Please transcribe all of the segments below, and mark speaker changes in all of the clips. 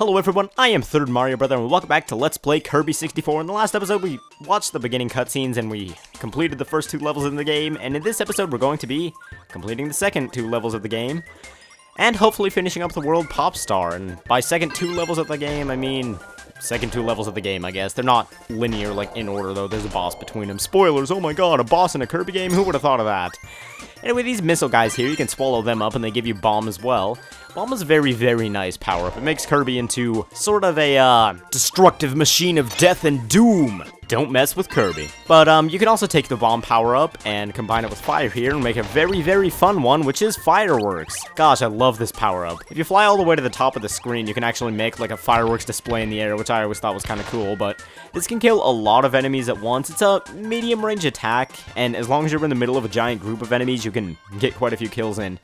Speaker 1: Hello everyone, I am Third Mario Brother and welcome back to Let's Play Kirby 64. In the last episode we watched the beginning cutscenes and we completed the first two levels in the game, and in this episode we're going to be completing the second two levels of the game and hopefully finishing up the world Pop Star. And by second two levels of the game, I mean second two levels of the game, I guess. They're not linear, like in order though, there's a boss between them. Spoilers, oh my god, a boss in a Kirby game? Who would have thought of that? Anyway, these missile guys here, you can swallow them up and they give you Bomb as well. Bomb is a very, very nice power-up. It makes Kirby into sort of a, destructive machine of death and doom. Don't mess with Kirby. But, you can also take the Bomb power-up and combine it with Fire here and make a very, very fun one, which is Fireworks. Gosh, I love this power-up. If you fly all the way to the top of the screen, you can actually make, like, a fireworks display in the air, which I always thought was kind of cool, but this can kill a lot of enemies at once. It's a medium-range attack, and as long as you're in the middle of a giant group of enemies, you can get quite a few kills in.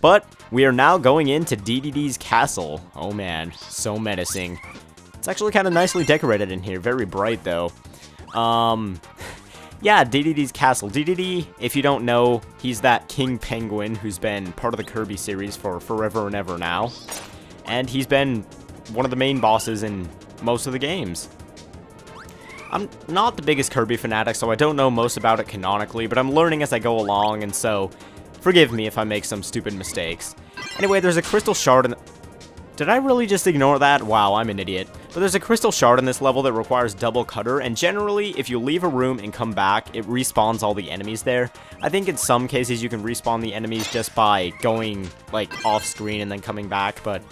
Speaker 1: But we are now going into DDD's castle. Oh man, so menacing. It's actually kind of nicely decorated in here. Very bright though. Yeah, DDD's castle. DDD, if you don't know, he's that King Penguin who's been part of the Kirby series for forever and ever now. And he's been one of the main bosses in most of the games. I'm not the biggest Kirby fanatic, so I don't know most about it canonically, but I'm learning as I go along, and so forgive me if I make some stupid mistakes. Anyway, there's a crystal shard in... Did I really just ignore that? Wow, I'm an idiot. But there's a crystal shard in this level that requires double cutter, and generally, if you leave a room and come back, it respawns all the enemies there. I think in some cases you can respawn the enemies just by going, like, off-screen and then coming back, but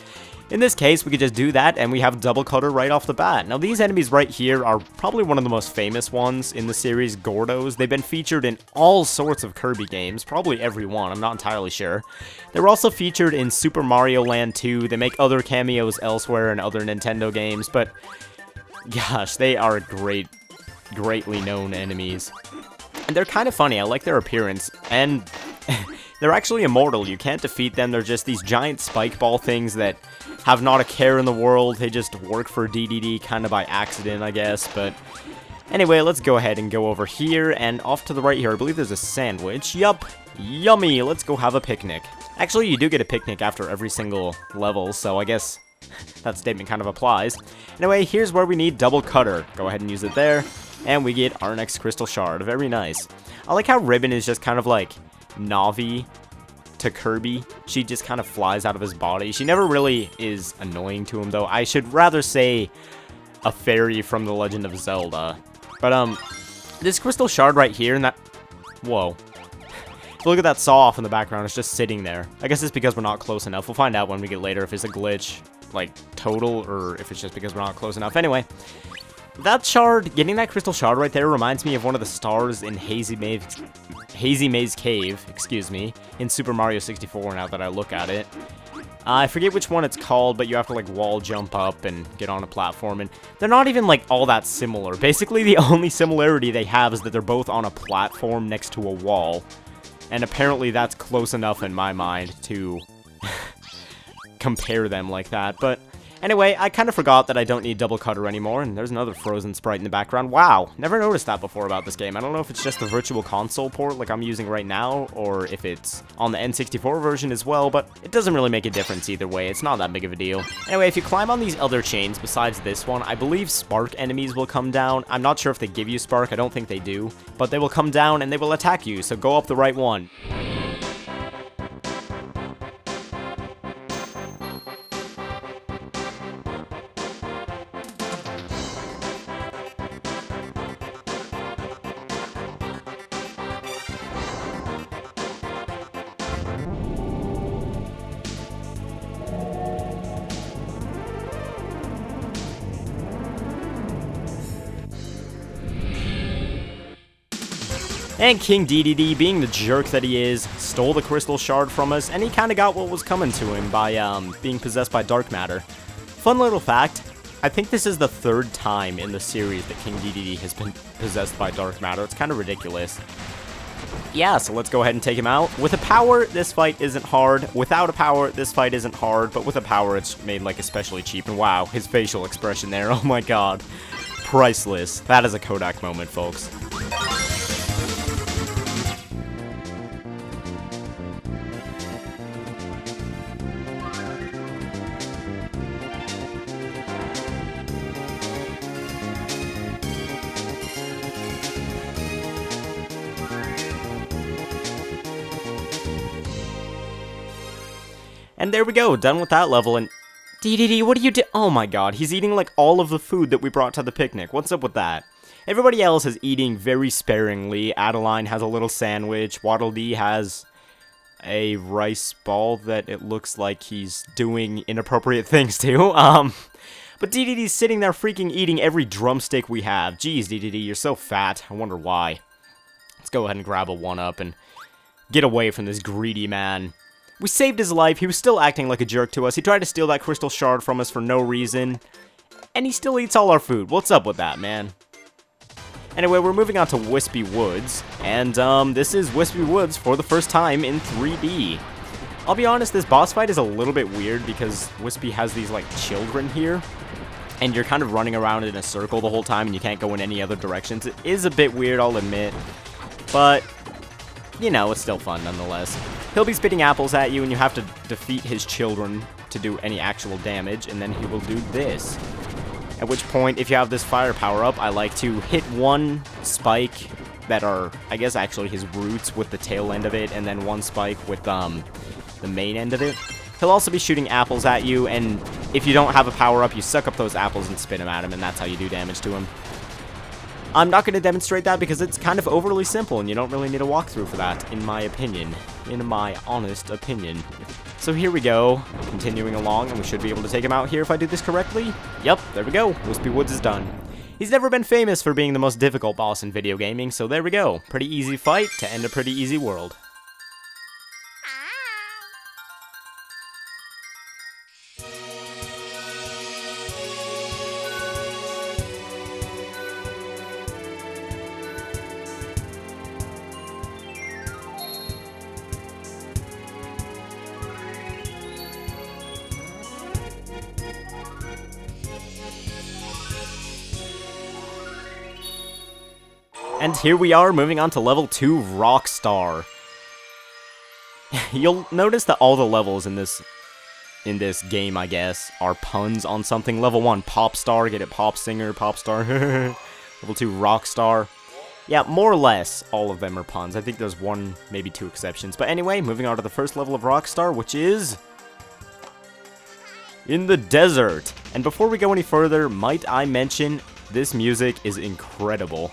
Speaker 1: in this case, we could just do that, and we have double cutter right off the bat. Now, these enemies right here are probably one of the most famous ones in the series, Gordos. They've been featured in all sorts of Kirby games, probably every one, I'm not entirely sure. They were also featured in Super Mario Land 2. They make other cameos elsewhere in other Nintendo games, but gosh, they are greatly known enemies. And they're kind of funny. I like their appearance, and they're actually immortal. You can't defeat them. They're just these giant spike ball things that have not a care in the world. They just work for DDD kind of by accident, I guess. But anyway, let's go ahead and go over here, and off to the right here, I believe there's a sandwich. Yup, yummy. Let's go have a picnic. Actually, you do get a picnic after every single level, so I guess that statement kind of applies. Anyway, here's where we need double cutter. Go ahead and use it there, and we get our next crystal shard. Very nice. I like how Ribbon is just kind of like Navi to Kirby. She just kind of flies out of his body. She never really is annoying to him, though. I should rather say a fairy from The Legend of Zelda. But, this crystal shard right here, and that... Whoa. Look at that saw-off in the background. It's just sitting there. I guess it's because we're not close enough. We'll find out when we get later if it's a glitch, like, total, or if it's just because we're not close enough. Anyway, that shard, getting that crystal shard right there reminds me of one of the stars in Hazy Maze Cave, excuse me, in Super Mario 64 now that I look at it. I forget which one it's called, but you have to, like, wall jump up and get on a platform, and they're not even, like, all that similar. Basically, the only similarity they have is that they're both on a platform next to a wall, and apparently that's close enough in my mind to compare them like that, but anyway, I kind of forgot that I don't need double cutter anymore, and there's another frozen sprite in the background. Wow, never noticed that before about this game. I don't know if it's just the Virtual Console port like I'm using right now, or if it's on the N64 version as well, but it doesn't really make a difference either way. It's not that big of a deal. Anyway, if you climb on these other chains besides this one, I believe spark enemies will come down. I'm not sure if they give you spark, I don't think they do, but they will come down and they will attack you, so go up the right one. And King DDD, being the jerk that he is, stole the crystal shard from us, and he kind of got what was coming to him by being possessed by dark matter. Fun little fact, I think this is the third time in the series that King DDD has been possessed by dark matter. It's kind of ridiculous. Yeah, so let's go ahead and take him out. With a power, this fight isn't hard. Without a power, this fight isn't hard, but with a power, it's made, like, especially cheap. And wow, his facial expression there, oh my god. Priceless. That is a Kodak moment, folks. And there we go, done with that level, and... DDD, what are you oh my god, he's eating like all of the food that we brought to the picnic. What's up with that? Everybody else is eating very sparingly. Adeline has a little sandwich. Waddle Dee has a rice ball that it looks like he's doing inappropriate things to. But DDD's sitting there freaking eating every drumstick we have. Jeez, DDD, you're so fat. I wonder why. Let's go ahead and grab a 1-up and get away from this greedy man. We saved his life. He was still acting like a jerk to us. He tried to steal that crystal shard from us for no reason. And he still eats all our food. What's up with that, man? Anyway, we're moving on to Wispy Woods. And, this is Wispy Woods for the first time in 3D. I'll be honest, this boss fight is a little bit weird because Wispy has these, like, children here. And you're kind of running around in a circle the whole time and you can't go in any other directions. It is a bit weird, I'll admit. But... you know, it's still fun nonetheless. He'll be spitting apples at you and you have to defeat his children to do any actual damage, and then he will do this. At which point, if you have this fire power-up, I like to hit one spike that are, I guess, actually his roots with the tail end of it, and then one spike with the main end of it. He'll also be shooting apples at you, and if you don't have a power-up, you suck up those apples and spit them at him, and that's how you do damage to him. I'm not going to demonstrate that because it's kind of overly simple and you don't really need a walkthrough for that, in my opinion. In my honest opinion. So here we go, continuing along, and we should be able to take him out here if I do this correctly. Yep, there we go, Wispy Woods is done. He's never been famous for being the most difficult boss in video gaming, so there we go. Pretty easy fight to end a pretty easy world. And here we are, moving on to level 2, Rockstar. You'll notice that all the levels in this game, I guess, are puns on something. Level 1, Popstar, get it? Pop singer, Popstar. Level 2, Rockstar. Yeah, more or less, all of them are puns. I think there's one, maybe 2 exceptions. But anyway, moving on to the first level of Rockstar, which is... in the desert. And before we go any further, might I mention, this music is incredible.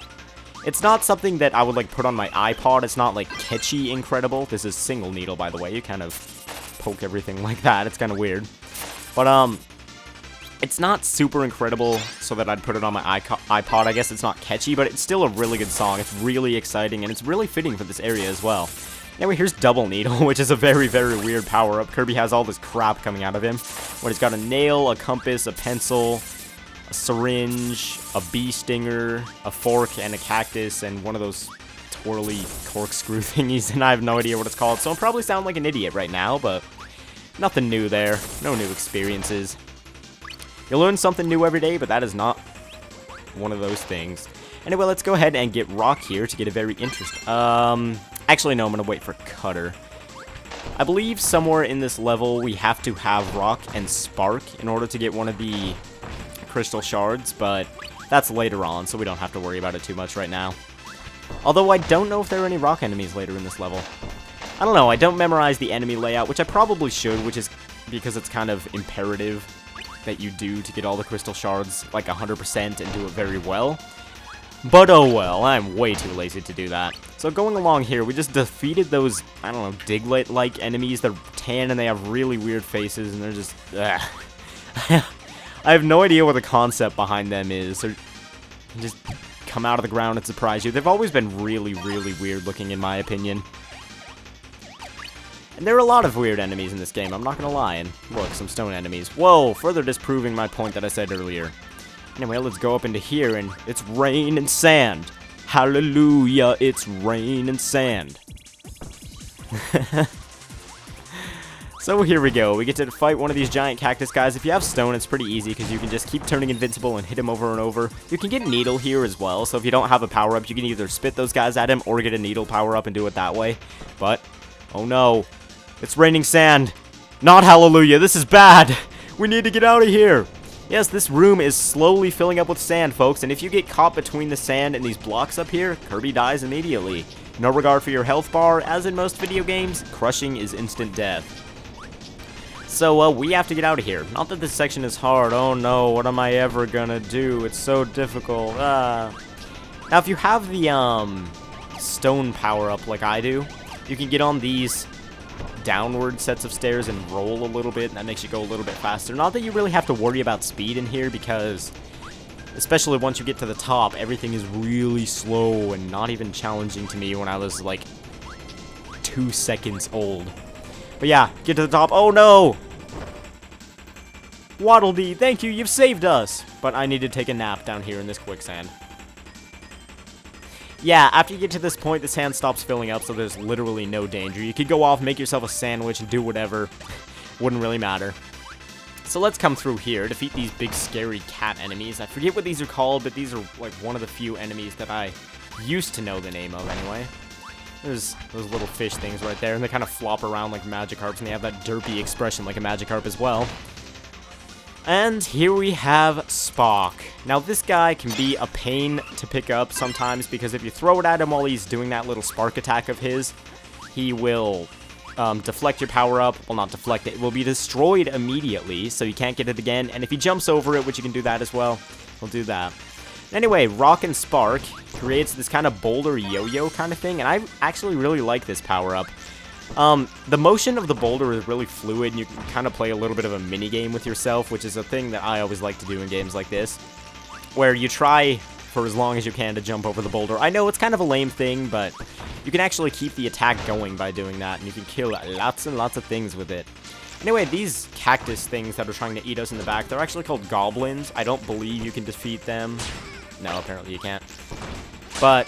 Speaker 1: It's not something that I would, like, put on my iPod. It's not, like, catchy incredible. This is single needle, by the way. You kind of poke everything like that. It's kind of weird. But, it's not super incredible so that I'd put it on my iPod. I guess it's not catchy, but it's still a really good song. It's really exciting, and it's really fitting for this area as well. Anyway, here's Double Needle, which is a very, very weird power-up. Kirby has all this crap coming out of him. What, he's got a nail, a compass, a pencil... a syringe, a bee stinger, a fork, and a cactus, and one of those twirly corkscrew thingies, and I have no idea what it's called, so I'll probably sound like an idiot right now, but nothing new there. No new experiences. You learn something new every day, but that is not one of those things. Anyway, let's go ahead and get Rock here to get a very interesting... actually, no, I'm going to wait for Cutter. I believe somewhere in this level we have to have Rock and Spark in order to get one of the... crystal shards, but that's later on, so we don't have to worry about it too much right now. Although I don't know if there are any rock enemies later in this level. I don't know, I don't memorize the enemy layout, which I probably should, which is because it's kind of imperative that you do to get all the crystal shards like 100% and do it very well. But oh well, I'm way too lazy to do that. So going along here, we just defeated those, I don't know, Diglett-like enemies. They're tan and they have really weird faces, and they're just... I have no idea what the concept behind them is. They just come out of the ground and surprise you. They've always been really, really weird looking, in my opinion. And there are a lot of weird enemies in this game, I'm not gonna lie. And look, some stone enemies. Whoa, further disproving my point that I said earlier. Anyway, let's go up into here, and it's rain and sand. Hallelujah, it's rain and sand. So here we go, we get to fight one of these giant cactus guys. If you have stone, it's pretty easy because you can just keep turning invincible and hit him over and over. You can get needle here as well, so if you don't have a power-up, you can either spit those guys at him or get a needle power-up and do it that way. But, oh no, it's raining sand. Not hallelujah, this is bad. We need to get out of here. Yes, this room is slowly filling up with sand, folks, and if you get caught between the sand and these blocks up here, Kirby dies immediately. No regard for your health bar, as in most video games, crushing is instant death. So, we have to get out of here. Not that this section is hard. Oh no, what am I ever gonna do? It's so difficult. Now, if you have the, stone power-up like I do, you can get on these downward sets of stairs and roll a little bit, and that makes you go a little bit faster. Not that you really have to worry about speed in here, because especially once you get to the top, everything is really slow and not even challenging to me when I was like 2 seconds old. But yeah, get to the top. Oh no! Waddle Dee, thank you, you've saved us! But I need to take a nap down here in this quicksand. Yeah, after you get to this point, the sand stops filling up, so there's literally no danger. You could go off, make yourself a sandwich, and do whatever. Wouldn't really matter. So let's come through here, defeat these big scary cat enemies. I forget what these are called, but these are like one of the few enemies that I used to know the name of anyway. There's those little fish things right there, and they kind of flop around like Magikarps, and they have that derpy expression like a Magikarp as well. And here we have Spock. Now this guy can be a pain to pick up sometimes, because if you throw it at him while he's doing that little spark attack of his, he will deflect your power up. Well, not deflect it. It will be destroyed immediately, so you can't get it again. And if he jumps over it, which you can do that as well, we'll do that. Anyway, Rock and Spark creates this kind of boulder yo-yo kind of thing, and I actually really like this power-up. The motion of the boulder is really fluid, and you can kind of play a little bit of a mini-game with yourself, which is a thing that I always like to do in games like this, where you try for as long as you can to jump over the boulder. I know it's kind of a lame thing, but you can actually keep the attack going by doing that, and you can kill lots and lots of things with it. Anyway, these cactus things that are trying to eat us in the back, they're actually called goblins. I don't believe you can defeat them. No, apparently you can't. But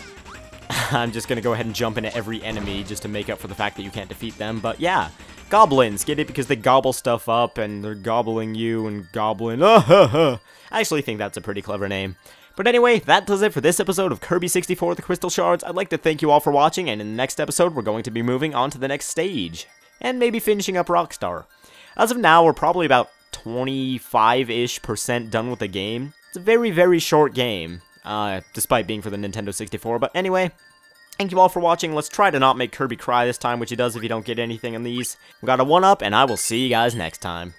Speaker 1: I'm just going to go ahead and jump into every enemy just to make up for the fact that you can't defeat them. But yeah, goblins. Get it? Because they gobble stuff up and they're gobbling you and goblin. I actually think that's a pretty clever name. But anyway, that does it for this episode of Kirby 64 The Crystal Shards. I'd like to thank you all for watching, and in the next episode, we're going to be moving on to the next stage. And maybe finishing up Rockstar. As of now, we're probably about 25-ish% done with the game. It's a very, very short game, despite being for the Nintendo 64. But anyway, thank you all for watching. Let's try to not make Kirby cry this time, which he does if you don't get anything on these. We got a 1-up, and I will see you guys next time.